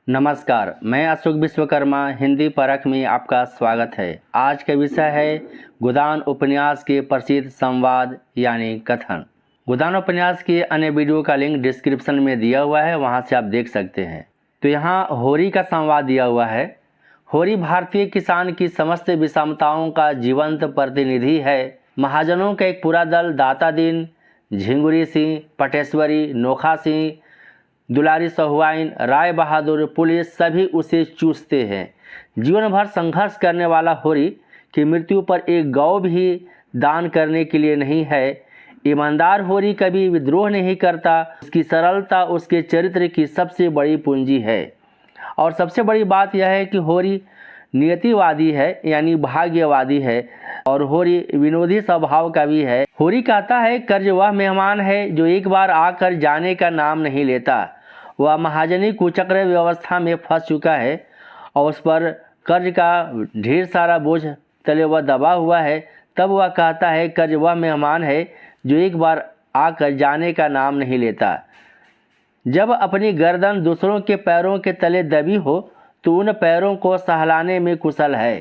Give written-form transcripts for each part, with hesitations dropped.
नमस्कार, मैं अशोक विश्वकर्मा हिंदी परख में आपका स्वागत है। आज का विषय है गोदान उपन्यास के प्रसिद्ध संवाद यानी कथन। गोदान उपन्यास के अन्य वीडियो का लिंक डिस्क्रिप्शन में दिया हुआ है, वहां से आप देख सकते हैं। तो यहाँ होरी का संवाद दिया हुआ है। होरी भारतीय किसान की समस्त विषमताओं का जीवंत प्रतिनिधि है। महाजनों का एक पूरा दल दाता दीन, झिंगुरी सिंह, पटेश्वरी, नोखा सिंह, दुलारी सहुआइन, राय बहादुर, पुलिस सभी उसे चूसते हैं। जीवन भर संघर्ष करने वाला होरी की मृत्यु पर एक गौ भी दान करने के लिए नहीं है। ईमानदार होरी कभी विद्रोह नहीं करता। उसकी सरलता उसके चरित्र की सबसे बड़ी पूंजी है। और सबसे बड़ी बात यह है कि होरी नियतिवादी है यानी भाग्यवादी है और होरी विनोदी स्वभाव का भी है। होरी कहता है कर्ज वह मेहमान है जो एक बार आकर जाने का नाम नहीं लेता। वह महाजनी कुचक्र व्यवस्था में फंस चुका है और उस पर कर्ज का ढेर सारा बोझ तले वह दबा हुआ है। तब वह कहता है कर्ज वह मेहमान है जो एक बार आकर जाने का नाम नहीं लेता। जब अपनी गर्दन दूसरों के पैरों के तले दबी हो तो उन पैरों को सहलाने में कुशल है।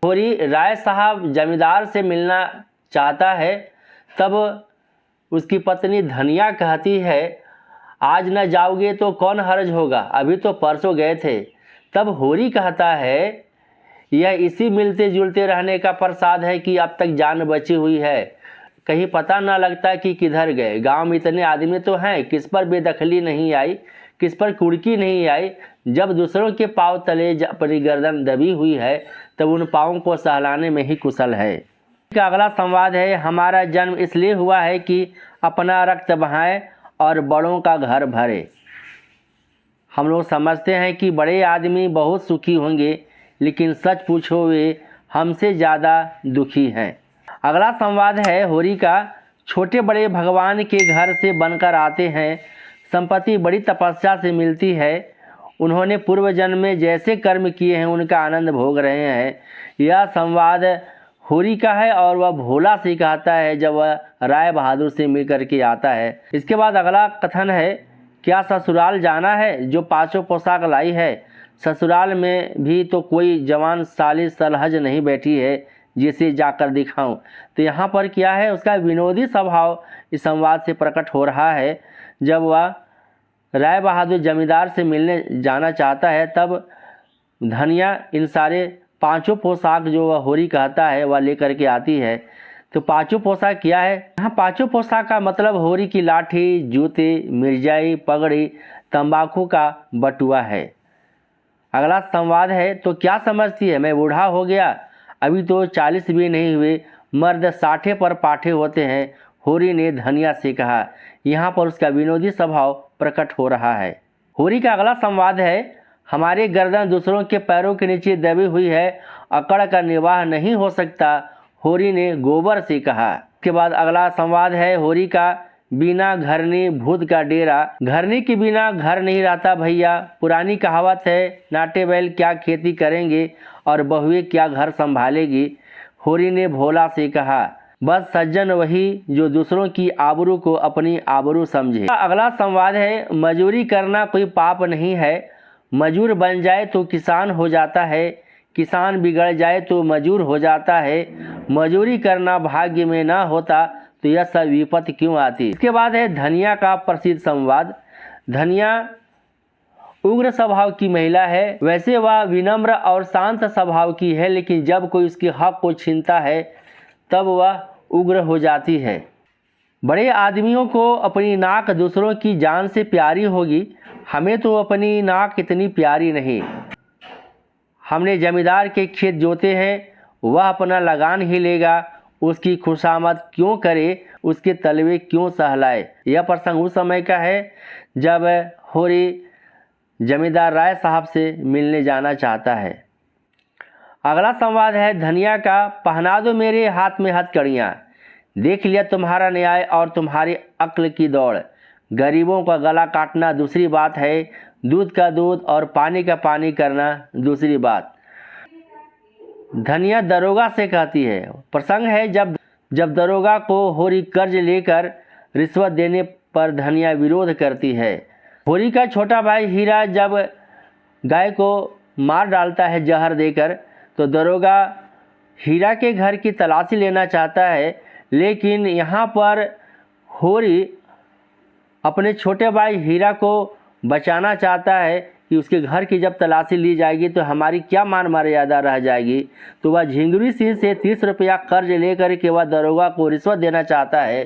होरी राय साहब जमींदार से मिलना चाहता है। तब उसकी पत्नी धनिया कहती है आज न जाओगे तो कौन हर्ज होगा, अभी तो परसों गए थे। तब होरी कहता है यह इसी मिलते जुलते रहने का प्रसाद है कि अब तक जान बची हुई है। कहीं पता न लगता कि किधर गए। गांव में इतने आदमी तो हैं, किस पर बेदखली नहीं आई, किस पर कुड़की नहीं आई। जब दूसरों के पाँव तले अपनी गर्दन दबी हुई है तब उन पाँवों को सहलाने में ही कुशल है। का अगला संवाद है हमारा जन्म इसलिए हुआ है कि अपना रक्त बहाएं और बड़ों का घर भरे। हम लोग समझते हैं कि बड़े आदमी बहुत सुखी होंगे, लेकिन सच पूछो वे हमसे ज़्यादा दुखी हैं। अगला संवाद है होरी का। छोटे बड़े भगवान के घर से बनकर आते हैं। संपत्ति बड़ी तपस्या से मिलती है। उन्होंने पूर्व जन्म में जैसे कर्म किए हैं उनका आनंद भोग रहे हैं। यह संवाद होरी का है और वह भोला से कहता है जब वह राय बहादुर से मिल करके आता है। इसके बाद अगला कथन है क्या ससुराल जाना है जो पाँचों पोशाक लाई है। ससुराल में भी तो कोई जवान साली सलहज नहीं बैठी है जिसे जाकर दिखाऊं। तो यहाँ पर क्या है, उसका विनोदी स्वभाव इस संवाद से प्रकट हो रहा है। जब वह राय बहादुर जमींदार से मिलने जाना चाहता है तब धनिया इन सारे पांचों पोशाक जो वह होरी कहता है वह लेकर के आती है। तो पांचों पोशाक क्या है, यहाँ पांचों पोशाक का मतलब होरी की लाठी, जूते, मिर्जाई, पगड़ी, तंबाकू का बटुआ है। अगला संवाद है तो क्या समझती है मैं बूढ़ा हो गया, अभी तो 40 भी नहीं हुए, मर्द 60 पर पाठे होते हैं, होरी ने धनिया से कहा। यहाँ पर उसका विनोदी स्वभाव प्रकट हो रहा है। होरी का अगला संवाद है हमारे गर्दन दूसरों के पैरों के नीचे दबी हुई है, अकड़ का निर्वाह नहीं हो सकता, होरी ने गोबर से कहा। इसके बाद अगला संवाद है होरी का। बिना घरनी भूत का डेरा। घरनी के बिना घर नहीं रहता भैया। पुरानी कहावत है नाटे बैल क्या खेती करेंगे और बहुएं क्या घर संभालेगी, होरी ने भोला से कहा। बस सज्जन वही जो दूसरों की आबरू को अपनी आबरू समझे। अगला संवाद है मजूरी करना कोई पाप नहीं है। मजूर बन जाए तो किसान हो जाता है, किसान बिगड़ जाए तो मजूर हो जाता है। मजूरी करना भाग्य में ना होता तो यह सब विपत्ति क्यों आती। इसके बाद है धनिया का प्रसिद्ध संवाद। धनिया उग्र स्वभाव की महिला है। वैसे वह विनम्र और शांत स्वभाव की है, लेकिन जब कोई उसके हक को छीनता है तब वह उग्र हो जाती है। बड़े आदमियों को अपनी नाक दूसरों की जान से प्यारी होगी, हमें तो अपनी नाक इतनी प्यारी नहीं। हमने जमींदार के खेत जोते हैं, वह अपना लगान ही लेगा, उसकी खुशामद क्यों करे, उसके तलवे क्यों सहलाए। यह प्रसंग उस समय का है जब होरी जमींदार राय साहब से मिलने जाना चाहता है। अगला संवाद है धनिया का। पहना दो मेरे हाथ में हथकड़ियाँ, देख लिया तुम्हारा न्याय और तुम्हारी अक्ल की दौड़। गरीबों का गला काटना दूसरी बात है, दूध का दूध और पानी का पानी करना दूसरी बात। धनिया दरोगा से कहती है। प्रसंग है जब दरोगा को होरी कर्ज लेकर रिश्वत देने पर धनिया विरोध करती है। होरी का छोटा भाई हीरा जब गाय को मार डालता है जहर देकर। तो दरोगा हीरा के घर की तलाशी लेना चाहता है, लेकिन यहाँ पर होरी अपने छोटे भाई हीरा को बचाना चाहता है कि उसके घर की जब तलाशी ली जाएगी तो हमारी क्या मान मर्यादा रह जाएगी। तो वह झिंगुरी सिंह से 30 रुपया कर्ज लेकर के वह दरोगा को रिश्वत देना चाहता है।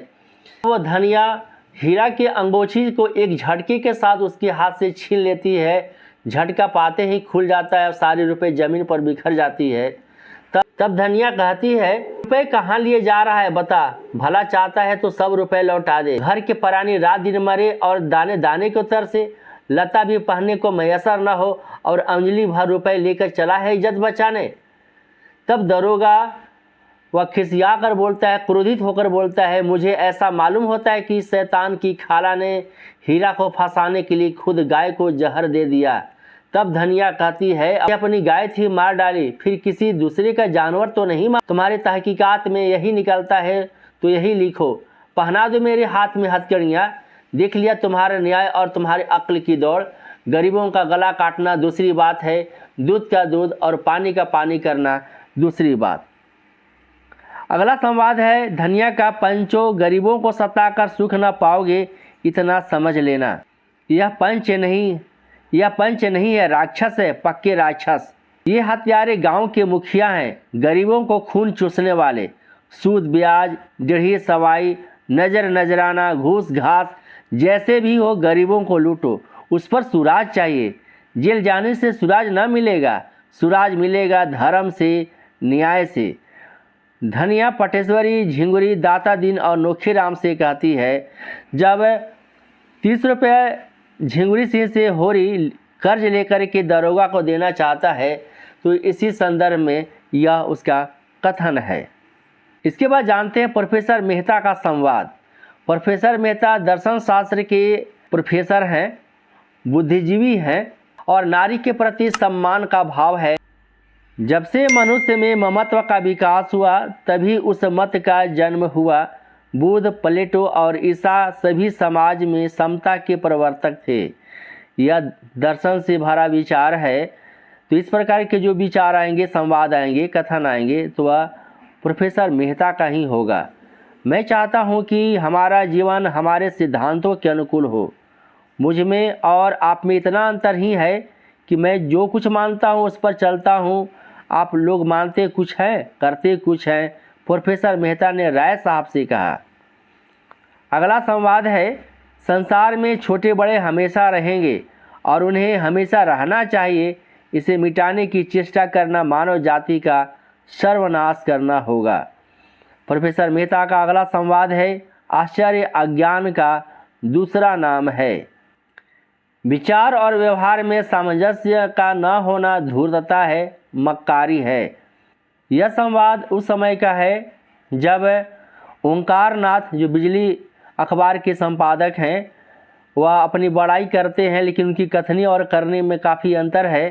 वो धनिया हीरा के अंगोछी को एक झटके के साथ उसके हाथ से छीन लेती है। झटका पाते ही खुल जाता है और सारे रुपए ज़मीन पर बिखर जाती है। तब धनिया कहती है, रुपए कहाँ लिए जा रहा है बता, भला चाहता है तो सब रुपए लौटा दे। घर के परानी रात दिन मरे और दाने दाने को तरसे, लता भी पहनने को मैसर न हो और अंजलि भर रुपए लेकर चला है इज्जत बचाने। तब दरोगा वह खिसिया कर बोलता है, क्रोधित होकर बोलता है, मुझे ऐसा मालूम होता है कि शैतान की खाला ने हीरा को फंसाने के लिए खुद गाय को जहर दे दिया। तब धनिया कहती है, अपनी गाय थी मार डाली, फिर किसी दूसरे का जानवर तो नहीं मार। तुम्हारे तहकीकात में यही निकलता है तो यही लिखो, पहना दो मेरे हाथ में हथकड़ियाँ। देख लिया तुम्हारा न्याय और तुम्हारे अक्ल की दौड़। गरीबों का गला काटना दूसरी बात है, दूध का दूध और पानी का पानी करना दूसरी बात। अगला संवाद है धनिया का, पंचो गरीबों को सताकर सुख न पाओगे, इतना समझ लेना। यह पंच नहीं है, राक्षस है, पक्के राक्षस। ये हत्यारे गांव के मुखिया हैं, गरीबों को खून चूसने वाले। सूद ब्याज, डेढ़ी सवाई, नजर नजराना, घूस घास, जैसे भी हो गरीबों को लूटो। उस पर सुराज चाहिए। जेल जाने से सुराज न मिलेगा, सुराज मिलेगा धर्म से, न्याय से। धनिया पटेश्वरी, झिंगुरी, दाता दिन और नोखीराम से कहती है, जब 30 रुपये झिंगुरी सिंह से होरी कर्ज लेकर के दरोगा को देना चाहता है, तो इसी संदर्भ में यह उसका कथन है। इसके बाद जानते हैं प्रोफेसर मेहता का संवाद। प्रोफेसर मेहता दर्शन शास्त्र के प्रोफेसर हैं, बुद्धिजीवी हैं और नारी के प्रति सम्मान का भाव है। जब से मनुष्य में ममत्व का विकास हुआ तभी उस मत का जन्म हुआ। बुद्ध, प्लेटो और ईसा सभी समाज में समता के प्रवर्तक थे। यह दर्शन से भरा विचार है। तो इस प्रकार के जो विचार आएंगे, संवाद आएंगे, कथन आएंगे, तो वह प्रोफेसर मेहता का ही होगा। मैं चाहता हूँ कि हमारा जीवन हमारे सिद्धांतों के अनुकूल हो। मुझ में और आप में इतना अंतर ही है कि मैं जो कुछ मानता हूँ उस पर चलता हूँ, आप लोग मानते कुछ हैं, करते कुछ हैं। प्रोफेसर मेहता ने राय साहब से कहा। अगला संवाद है, संसार में छोटे बड़े हमेशा रहेंगे और उन्हें हमेशा रहना चाहिए। इसे मिटाने की चेष्टा करना मानव जाति का सर्वनाश करना होगा। प्रोफेसर मेहता का अगला संवाद है, आश्चर्य अज्ञान का दूसरा नाम है। विचार और व्यवहार में सामंजस्य का न होना धूर्तता है, मक्कारी है। यह संवाद उस समय का है जब ओंकार नाथ, जो बिजली अखबार के संपादक हैं, वह अपनी बड़ाई करते हैं, लेकिन उनकी कथनी और करने में काफ़ी अंतर है।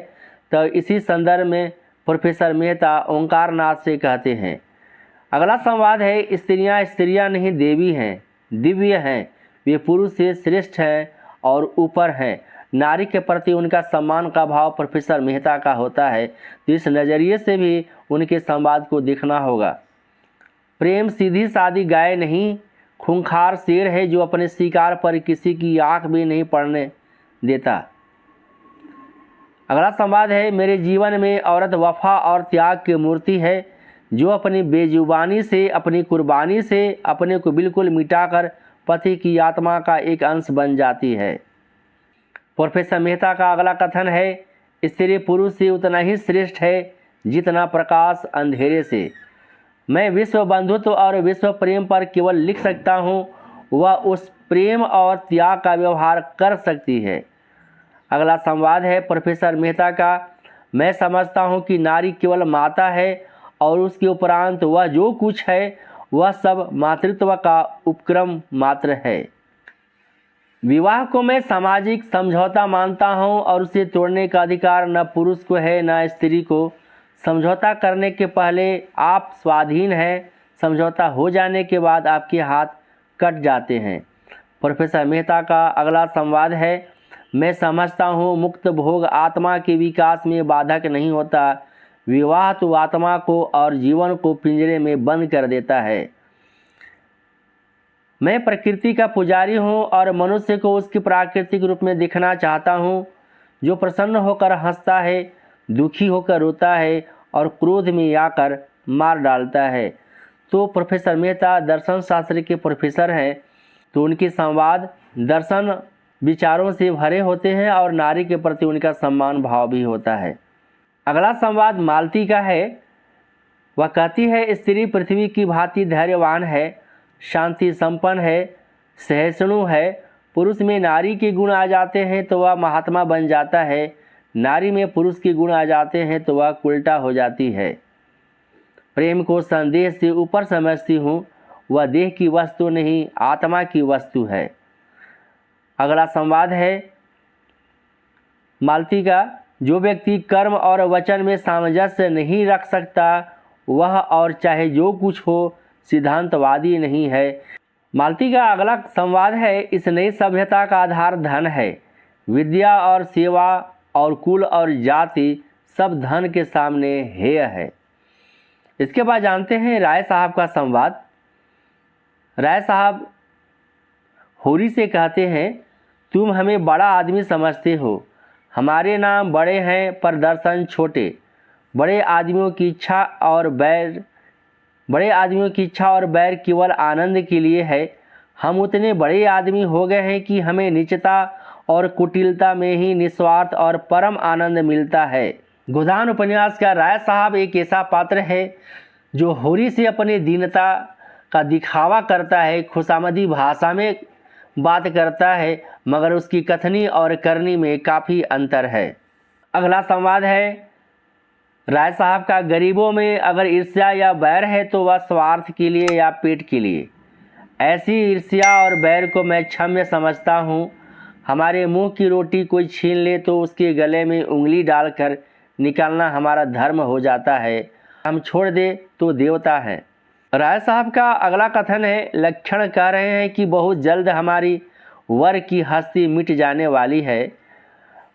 तो इसी संदर्भ में प्रोफेसर मेहता ओंकार नाथ से कहते हैं। अगला संवाद है, स्त्रियां नहीं देवी हैं, दिव्य हैं, वे पुरुष से श्रेष्ठ हैं और ऊपर हैं। नारी के प्रति उनका सम्मान का भाव प्रोफेसर मेहता का होता है। तो इस नज़रिए से भी उनके संवाद को देखना होगा। प्रेम सीधी सादी गाय नहीं, खूंखार शेर है जो अपने शिकार पर किसी की आंख भी नहीं पड़ने देता। अगला संवाद है, मेरे जीवन में औरत वफा और त्याग की मूर्ति है, जो अपनी बेजुबानी से, अपनी कुर्बानी से अपने को बिल्कुल मिटाकर पति की आत्मा का एक अंश बन जाती है। प्रोफेसर मेहता का अगला कथन है, स्त्री पुरुष से उतना ही श्रेष्ठ है जितना प्रकाश अंधेरे से। मैं विश्व बंधुत्व और विश्व प्रेम पर केवल लिख सकता हूँ, वह उस प्रेम और त्याग का व्यवहार कर सकती है। अगला संवाद है प्रोफेसर मेहता का, मैं समझता हूँ कि नारी केवल माता है और उसके उपरांत वह जो कुछ है वह सब मातृत्व का उपक्रम मात्र है। विवाह को मैं सामाजिक समझौता मानता हूँ और उसे तोड़ने का अधिकार न पुरुष को है न स्त्री को। समझौता करने के पहले आप स्वाधीन हैं, समझौता हो जाने के बाद आपके हाथ कट जाते हैं। प्रोफेसर मेहता का अगला संवाद है, मैं समझता हूँ मुक्त भोग आत्मा के विकास में बाधक नहीं होता। विवाह तो आत्मा को और जीवन को पिंजरे में बंद कर देता है। मैं प्रकृति का पुजारी हूँ और मनुष्य को उसके प्राकृतिक रूप में दिखना चाहता हूँ, जो प्रसन्न होकर हंसता है, दुखी होकर रोता है और क्रोध में आकर मार डालता है। तो प्रोफेसर मेहता दर्शन शास्त्र के प्रोफेसर हैं, तो उनके संवाद दर्शन विचारों से भरे होते हैं और नारी के प्रति उनका सम्मान भाव भी होता है। अगला संवाद मालती का है। वह कहती है, स्त्री पृथ्वी की भांति धैर्यवान है, शांति संपन्न है, सहिष्णु है। पुरुष में नारी के गुण आ जाते हैं तो वह महात्मा बन जाता है, नारी में पुरुष के गुण आ जाते हैं तो वह उल्टा हो जाती है। प्रेम को संदेह से ऊपर समझती हूँ, वह देह की वस्तु नहीं आत्मा की वस्तु है। अगला संवाद है मालती का। जो व्यक्ति कर्म और वचन में सामंजस्य नहीं रख सकता वह और चाहे जो कुछ हो सिद्धांतवादी नहीं है। मालती का अगला संवाद है, इस नई सभ्यता का आधार धन है। विद्या और सेवा और कुल और जाति सब धन के सामने हेय है। इसके बाद जानते हैं राय साहब का संवाद। राय साहब होरी से कहते हैं, तुम हमें बड़ा आदमी समझते हो, हमारे नाम बड़े हैं पर दर्शन छोटे। बड़े आदमियों की इच्छा और बैर केवल आनंद के लिए है। हम उतने बड़े आदमी हो गए हैं कि हमें नीचता और कुटिलता में ही निस्वार्थ और परम आनंद मिलता है। गोदान उपन्यास का राय साहब एक ऐसा पात्र है जो होरी से अपनी दीनता का दिखावा करता है, खुशामदी भाषा में बात करता है, मगर उसकी कथनी और करनी में काफ़ी अंतर है। अगला संवाद है राय साहब का। गरीबों में अगर ईर्ष्या या बैर है तो वह स्वार्थ के लिए या पेट के लिए। ऐसी ईर्ष्या और बैर को मैं क्षम्य समझता हूँ। हमारे मुंह की रोटी कोई छीन ले तो उसके गले में उंगली डालकर निकालना हमारा धर्म हो जाता है। हम छोड़ दे तो देवता है। राय साहब का अगला कथन है, लक्षण कह रहे हैं कि बहुत जल्द हमारी वर की हस्ती मिट जाने वाली है।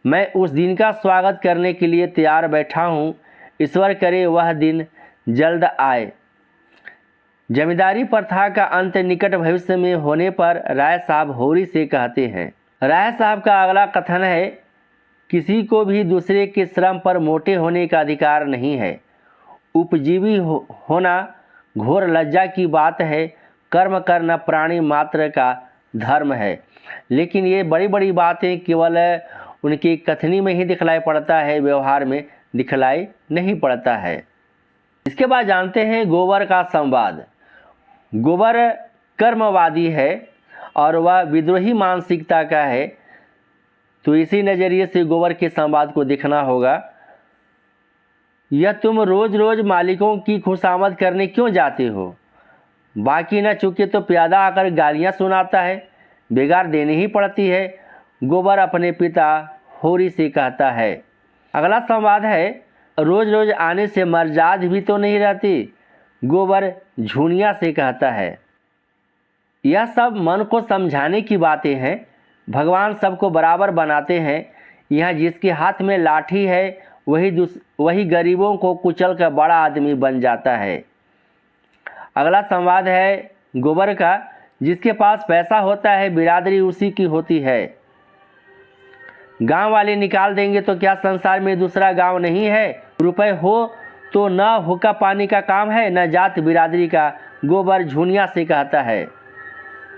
मैं उस दिन का स्वागत करने के लिए तैयार बैठा हूँ। ईश्वर करे वह दिन जल्द आए। जमींदारी प्रथा का अंत निकट भविष्य में होने पर राय साहब होरी से कहते हैं। राय साहब का अगला कथन है, किसी को भी दूसरे के श्रम पर मोटे होने का अधिकार नहीं है। उपजीवी होना घोर लज्जा की बात है। कर्म करना प्राणी मात्र का धर्म है। लेकिन ये बड़ी बड़ी बातें केवल उनकी कथनी में ही दिखलाई पड़ता है, व्यवहार में दिखलाई नहीं पड़ता है। इसके बाद जानते हैं गोबर का संवाद। गोबर कर्मवादी है और वह विद्रोही मानसिकता का है, तो इसी नज़रिए से गोबर के संवाद को देखना होगा। यह तुम रोज़ रोज़ मालिकों की खुशामद करने क्यों जाते हो? बाकी न चुके तो प्यादा आकर गालियाँ सुनाता है, बेगार देनी ही पड़ती है। गोबर अपने पिता होरी से कहता है। अगला संवाद है, रोज़ रोज़ आने से मर्जाद भी तो नहीं रहती। गोबर झुनिया से कहता है। यह सब मन को समझाने की बातें हैं। भगवान सबको बराबर बनाते हैं। यहाँ जिसके हाथ में लाठी है वही गरीबों को कुचल कर बड़ा आदमी बन जाता है। अगला संवाद है गोबर का, जिसके पास पैसा होता है बिरादरी उसी की होती है। गांव वाले निकाल देंगे तो क्या संसार में दूसरा गांव नहीं है? रुपए हो तो न हुक्का पानी का काम है न जात बिरादरी का। गोबर झुनिया से कहता है।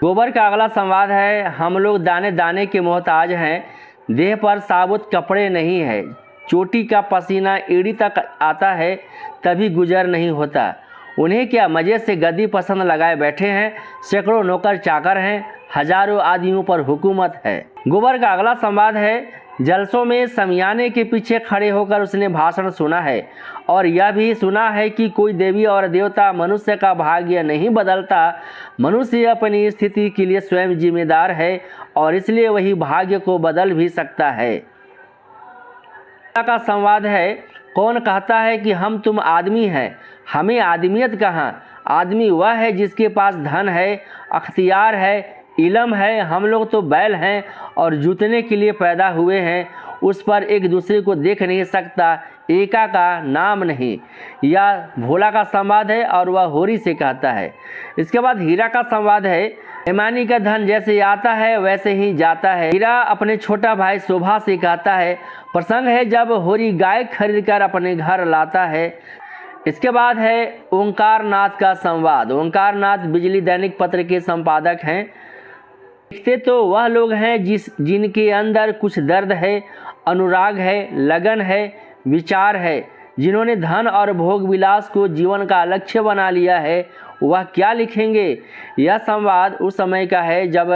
गोबर का अगला संवाद है, हम लोग दाने दाने के मोहताज हैं। देह पर साबुत कपड़े नहीं है। चोटी का पसीना एड़ी तक आता है तभी गुजर नहीं होता। उन्हें क्या मज़े से गद्दी पसंद लगाए बैठे हैं। सैकड़ों नौकर चाकर हैं, हजारों आदमियों पर हुकूमत है। गोबर का अगला संवाद है, जलसों में समियाने के पीछे खड़े होकर उसने भाषण सुना है और यह भी सुना है कि कोई देवी और देवता मनुष्य का भाग्य नहीं बदलता। मनुष्य अपनी स्थिति के लिए स्वयं जिम्मेदार है और इसलिए वही भाग्य को बदल भी सकता है। का संवाद है, कौन कहता है कि हम तुम आदमी हैं? हमें आदमियत कहाँ? आदमी वह है जिसके पास धन है, अख्तियार है, इलम है, हम लोग तो बैल हैं और जूतने के लिए पैदा हुए हैं, उस पर एक दूसरे को देख नहीं सकता, एका का नाम नहीं। यह भोला का संवाद है और वह होरी से कहता है। इसके बाद हीरा का संवाद है। बेईमानी का धन जैसे आता है वैसे ही जाता है। हीरा अपने छोटा भाई शोभा से कहता है। प्रसंग है जब होरी गाय खरीदकर अपने घर लाता है। इसके बाद है ओंकार नाथ का संवाद। ओंकार नाथ बिजली दैनिक पत्र के संपादक हैं। लिखते तो वह लोग हैं जिनके अंदर कुछ दर्द है, अनुराग है, लगन है, विचार है, जिन्होंने धन और भोग विलास को जीवन का लक्ष्य बना लिया है, वह क्या लिखेंगे। यह संवाद उस समय का है जब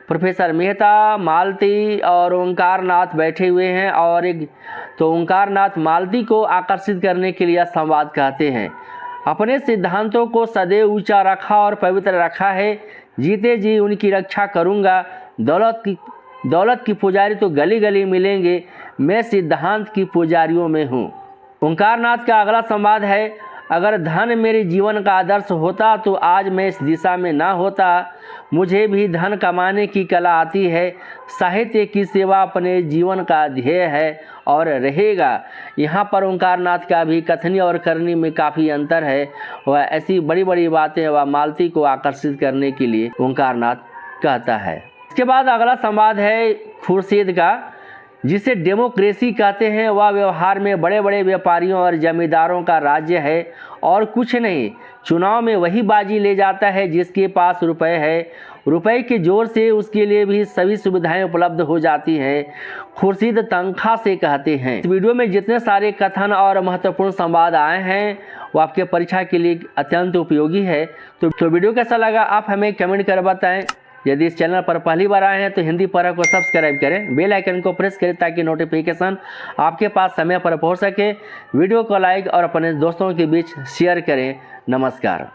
प्रोफेसर मेहता, मालती और ओंकार नाथ बैठे हुए हैं और ओंकार नाथ मालती को आकर्षित करने के लिए संवाद कहते हैं। अपने सिद्धांतों को सदैव ऊंचा रखा और पवित्र रखा है। जीते जी उनकी रक्षा करूंगा। दौलत की पुजारी तो गली गली मिलेंगे, मैं सिद्धांत की पुजारियों में हूँ। ओंकार नाथ का अगला संवाद है। अगर धन मेरे जीवन का आदर्श होता तो आज मैं इस दिशा में ना होता। मुझे भी धन कमाने की कला आती है। साहित्य की सेवा अपने जीवन का ध्येय है और रहेगा। यहाँ पर ओंकार नाथ का भी कथनी और करनी में काफ़ी अंतर है। वह ऐसी बड़ी बड़ी बातें वह मालती को आकर्षित करने के लिए ओंकार नाथ कहता है। इसके बाद अगला संवाद है खुर्शीद का, जिसे डेमोक्रेसी कहते हैं। वह व्यवहार में बड़े बड़े व्यापारियों और जमींदारों का राज्य है और कुछ नहीं। चुनाव में वही बाजी ले जाता है जिसके पास रुपए है। रुपए के जोर से उसके लिए भी सभी सुविधाएं उपलब्ध हो जाती हैं। खुर्शीद तनख्वाह से कहते हैं। इस वीडियो में जितने सारे कथन और महत्वपूर्ण संवाद आए हैं वो आपके परीक्षा के लिए अत्यंत उपयोगी है। तो वीडियो कैसा लगा आप हमें कमेंट कर बताएं। यदि इस चैनल पर पहली बार आए हैं तो हिंदी परख को सब्सक्राइब करें, बेल आइकन को प्रेस करें ताकि नोटिफिकेशन आपके पास समय पर पहुंच सके। वीडियो को लाइक और अपने दोस्तों के बीच शेयर करें। नमस्कार।